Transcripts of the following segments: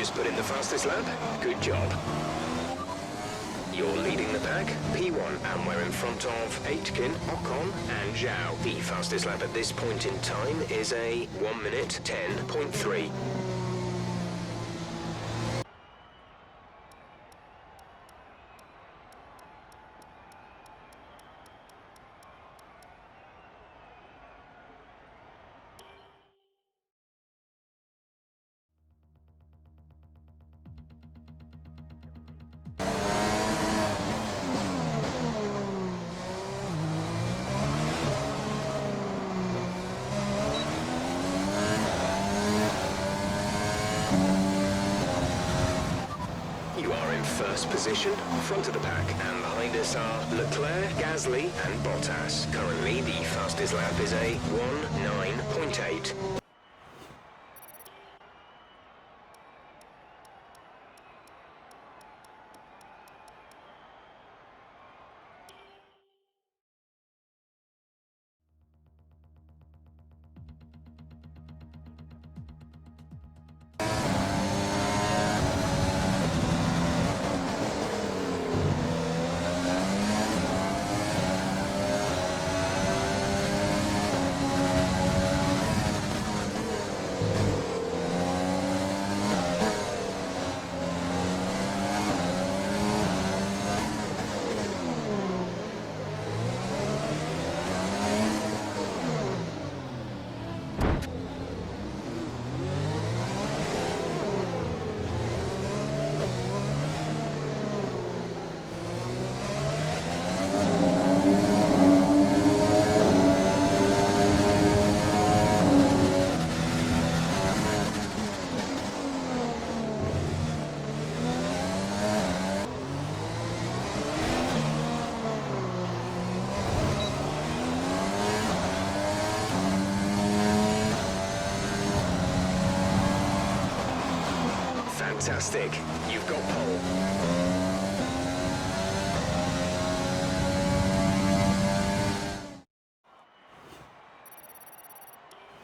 just put in the fastest lap? Good job. You're leading the pack, P1, and we're in front of Aitken, Ocon, and Zhao. The fastest lap at this point in time is a 1 minute 10.3. You are in first position, front of the pack, and behind us are Leclerc, Gasly, and Bottas. Currently, the fastest lap is a 1:09.8. Fantastic. You've got pole.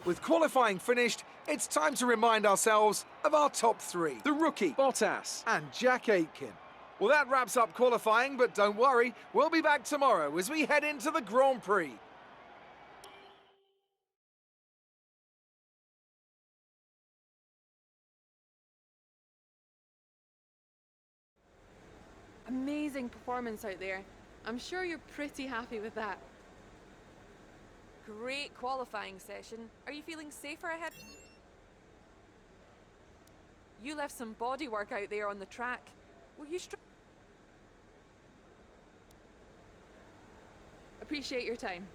With qualifying finished, it's time to remind ourselves of our top three. The rookie, Bottas, and Jack Aitken. Well, that wraps up qualifying, but don't worry, we'll be back tomorrow as we head into the Grand Prix. Amazing performance out there. I'm sure you're pretty happy with that. Great qualifying session. Are you feeling safer ahead? You left some body work out there on the track. Were you Appreciate your time.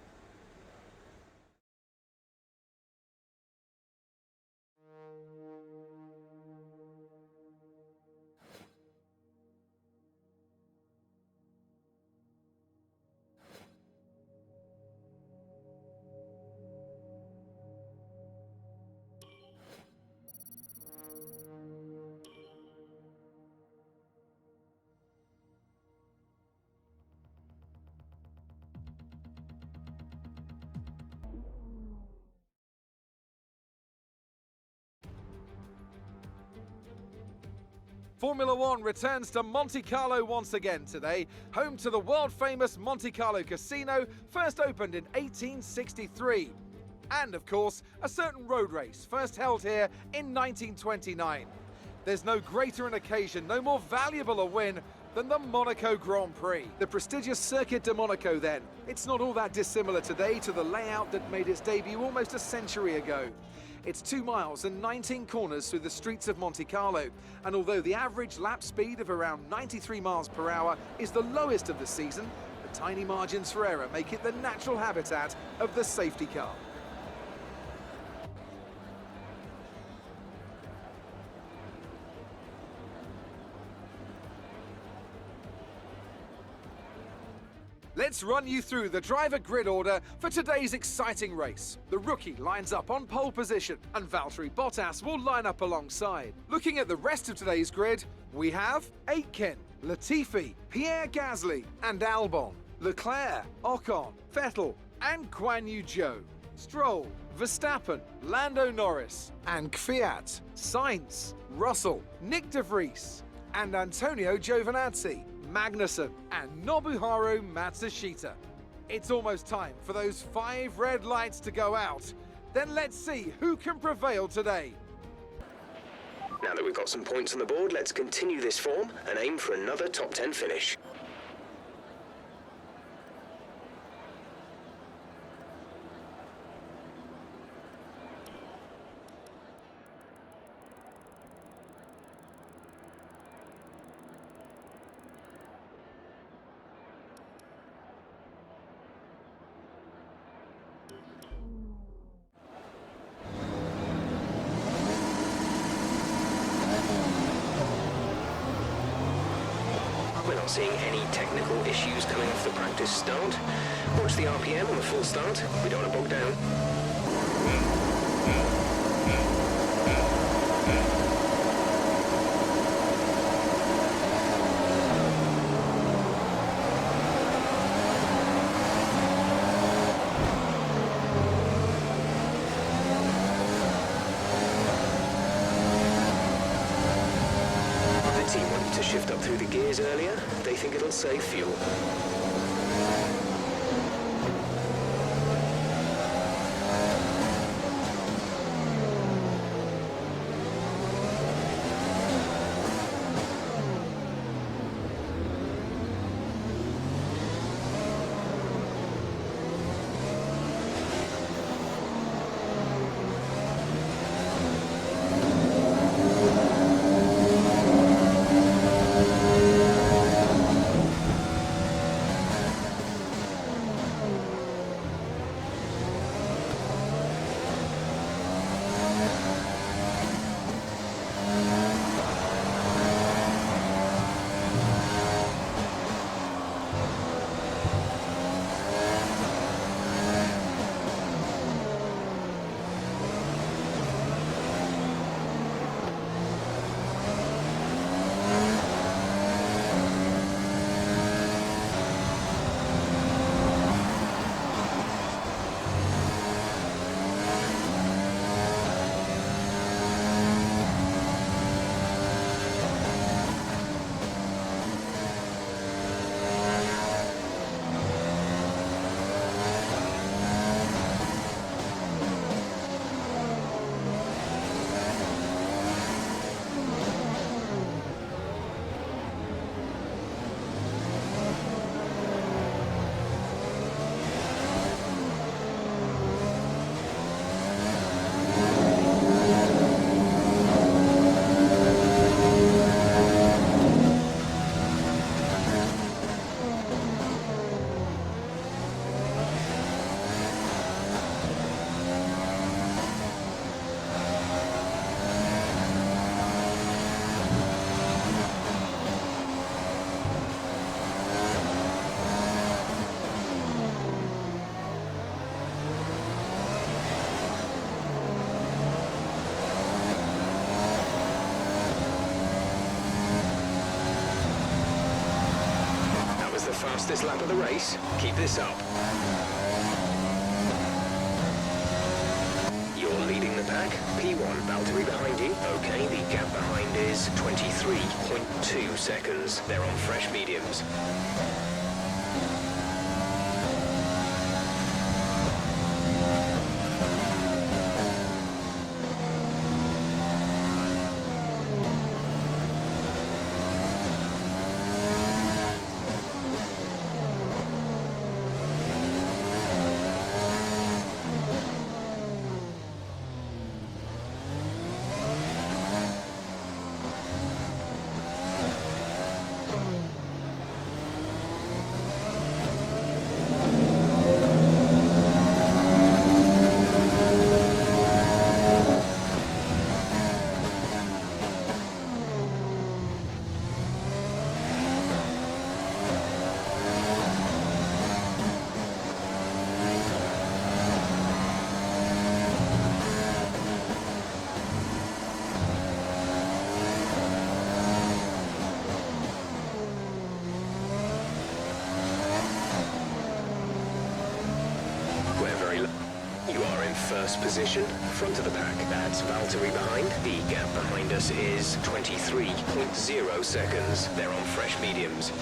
Formula One returns to Monte Carlo once again today, home to the world-famous Monte Carlo Casino, first opened in 1863. And, of course, a certain road race, first held here in 1929. There's no greater an occasion, no more valuable a win than the Monaco Grand Prix. The prestigious Circuit de Monaco, then. It's not all that dissimilar today to the layout that made its debut almost a century ago. It's 2 miles and 19 corners through the streets of Monte Carlo, and although the average lap speed of around 93 miles per hour is the lowest of the season, the tiny margins for error make it the natural habitat of the safety car. Let's run you through the driver grid order for today's exciting race. The rookie lines up on pole position, and Valtteri Bottas will line up alongside. Looking at the rest of today's grid, we have Aitken, Latifi, Pierre Gasly, and Albon, Leclerc, Ocon, Vettel, and Guan Yu Zhou. Stroll, Verstappen, Lando Norris, and Kvyat, Sainz, Russell, Nick de Vries, and Antonio Giovinazzi, Magnussen, and Nobuharu Matsushita. It's almost time for those 5 red lights to go out. Then let's see who can prevail today. Now that we've got some points on the board, let's continue this form and aim for another top 10 finish. We're not seeing any technical issues coming off the practice start. Watch the RPM on the full start. We don't want to bog down. The team wanted to shift up through the gears earlier. They think it'll save fuel. Fastest lap of the race. Keep this up. You're leading the pack. P1 Valtteri behind you. Okay, the gap behind is 23.2 seconds. They're on fresh mediums. You are in first position, front of the pack. That's Valtteri behind. The gap behind us is 23.0 seconds. They're on fresh mediums.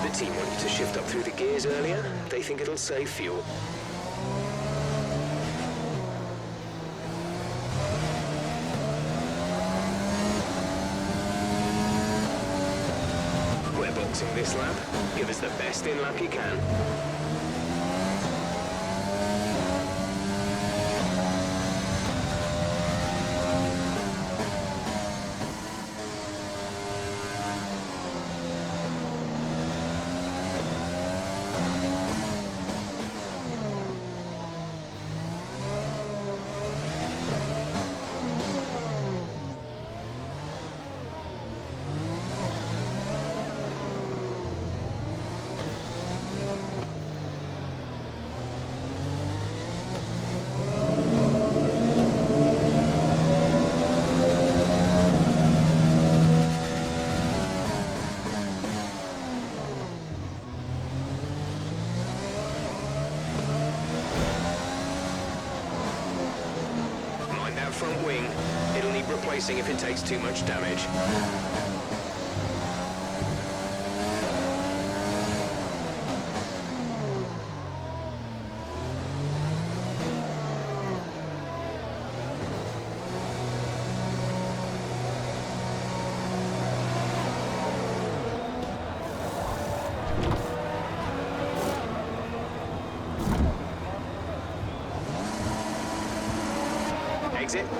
The team want you to shift up through the gears earlier. They think it'll save fuel. We're boxing this lap. Give us the best in lap you can. Front wing. It'll need replacing if it takes too much damage.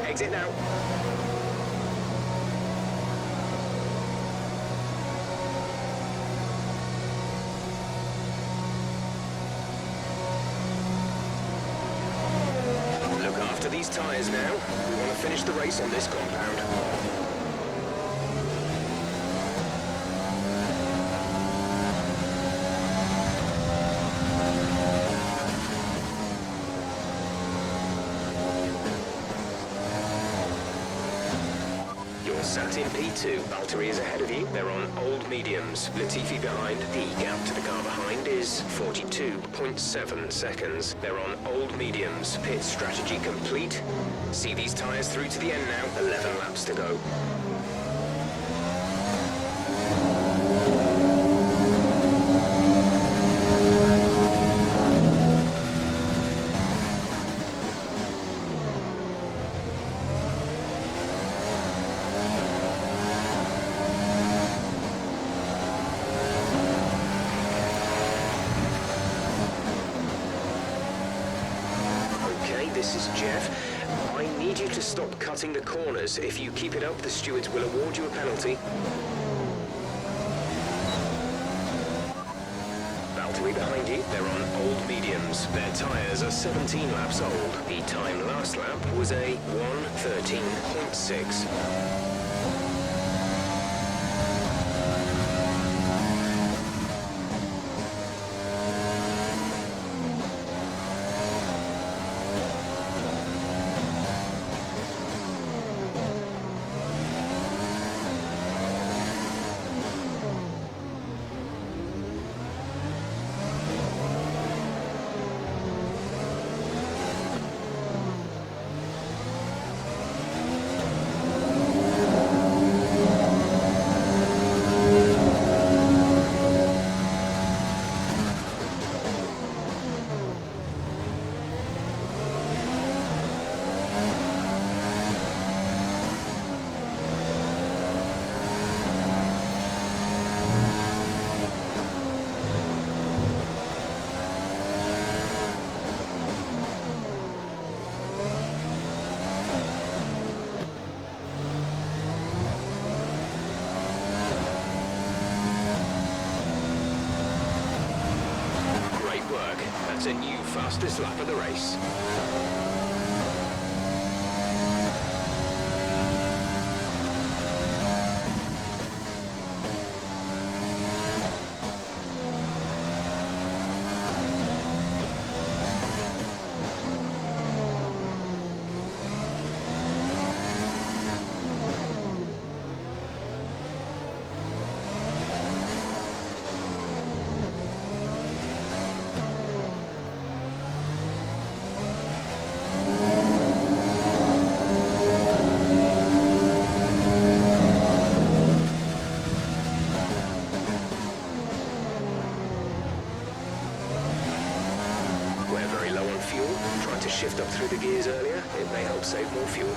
Exit now. Look after these tyres now. We want to finish the race on this compound. sat in P2. Valtteri is ahead of you. They're on old mediums. Latifi behind. The gap to the car behind is 42.7 seconds. They're on old mediums. Pit strategy complete. See these tyres through to the end now. 11 laps to go. This is Jeff. I need you to stop cutting the corners. If you keep it up, the stewards will award you a penalty. Valtteri behind you. They're on old mediums. Their tyres are 17 laps old. The time last lap was a 1:13.6. That's a new fastest lap of the race. Tried to shift up through the gears earlier. It may help save more fuel.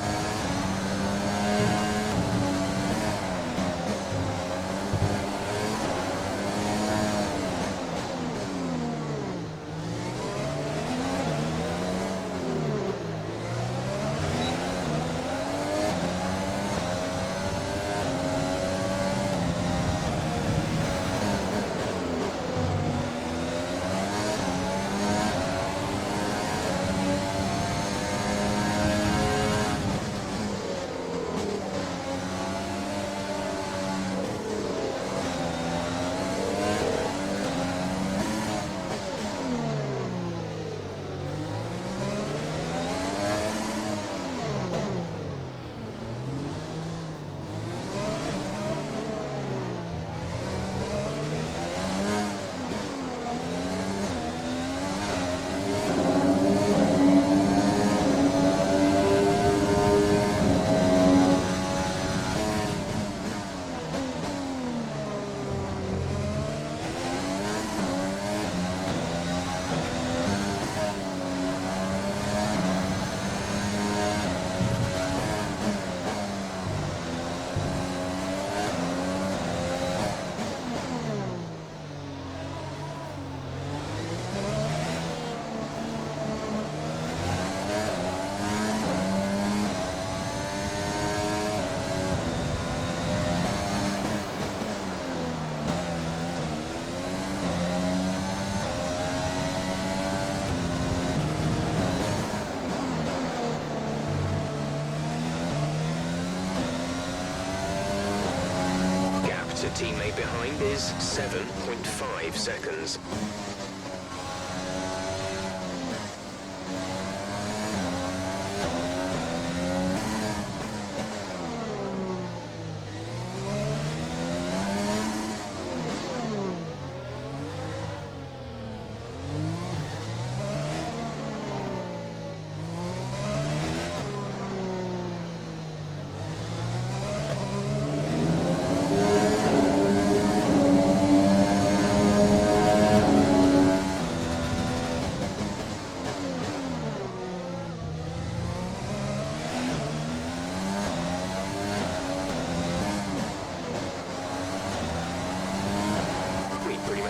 Teammate behind is 7.5 seconds.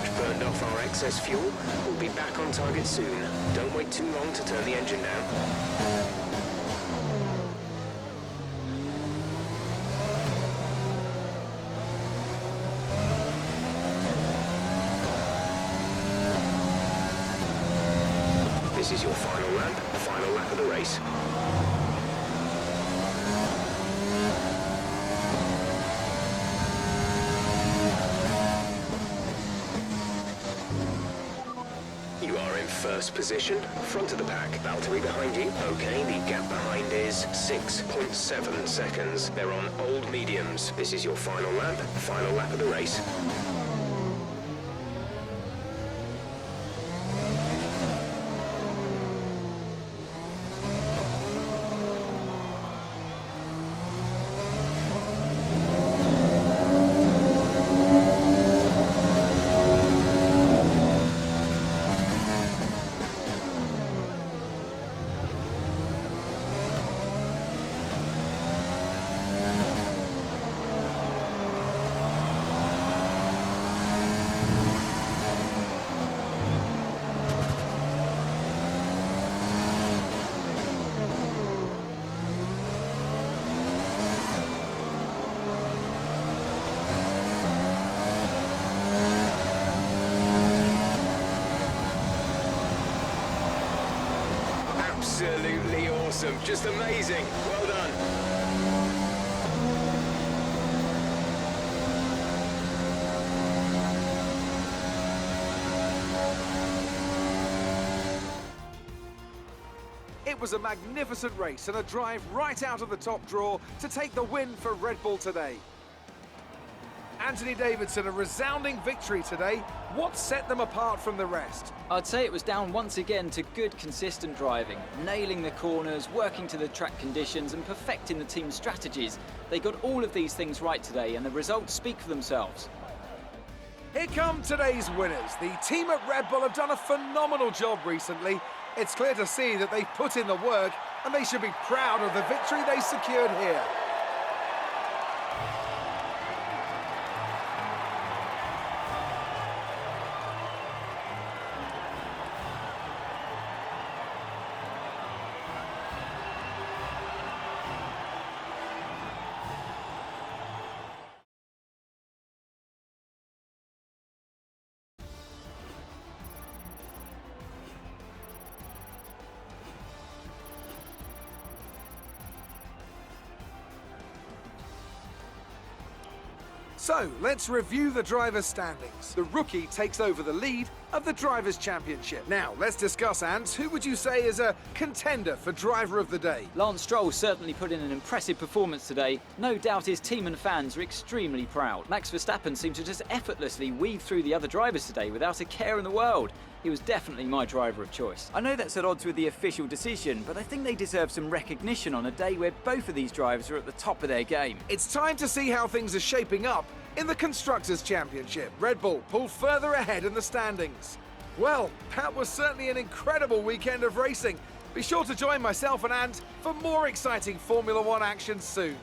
much burned off our excess fuel. We'll be back on target soon. Don't wait too long to turn the engine down. This is your final lap of the race. You are in first position, front of the pack. Valtteri behind you. Okay, the gap behind is 6.7 seconds. They're on old mediums. This is your final lap of the race. Absolutely awesome. Just amazing. Well done. It was a magnificent race and a drive right out of the top draw to take the win for Red Bull today. Anthony Davidson, a resounding victory today. What set them apart from the rest? I'd say it was down once again to good, consistent driving, nailing the corners, working to the track conditions and perfecting the team's strategies. They got all of these things right today and the results speak for themselves. Here come today's winners. The team at Red Bull have done a phenomenal job recently. It's clear to see that they've put in the work and they should be proud of the victory they secured here. So, let's review the drivers' standings. The rookie takes over the lead of the Drivers' Championship. Now, let's discuss, Ant. Who would you say is a contender for Driver of the Day? Lance Stroll certainly put in an impressive performance today. No doubt his team and fans are extremely proud. Max Verstappen seemed to just effortlessly weave through the other drivers today without a care in the world. He was definitely my driver of choice. I know that's at odds with the official decision, but I think they deserve some recognition on a day where both of these drivers are at the top of their game. It's time to see how things are shaping up in the Constructors' Championship. Red Bull pull further ahead in the standings. Well, that was certainly an incredible weekend of racing. Be sure to join myself and Ant for more exciting Formula One action soon.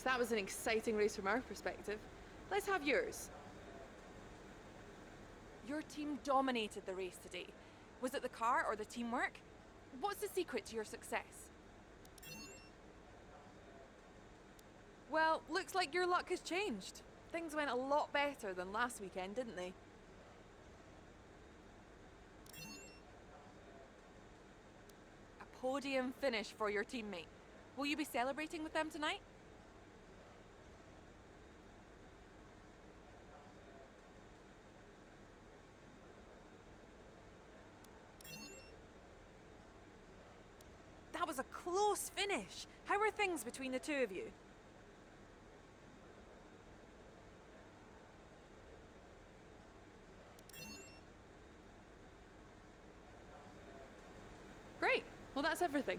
that was an exciting race from our perspective. Let's have yours. Your team dominated the race today. Was it the car or the teamwork? What's the secret to your success? Well, looks like your luck has changed. Things went a lot better than last weekend, didn't they? A podium finish for your teammate. Will you be celebrating with them tonight? That was a close finish. How are things between the two of you? Great. Well, that's everything.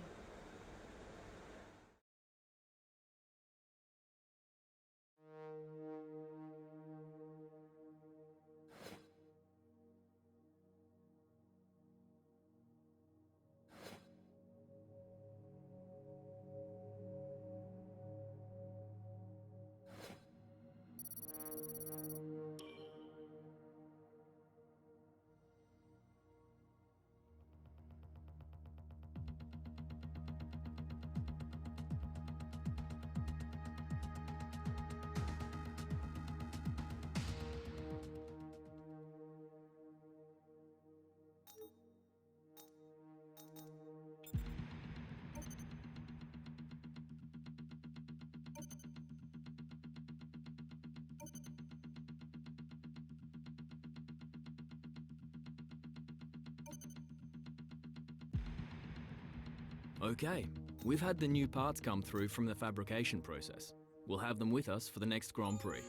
Okay, we've had the new parts come through from the fabrication process. We'll have them with us for the next Grand Prix.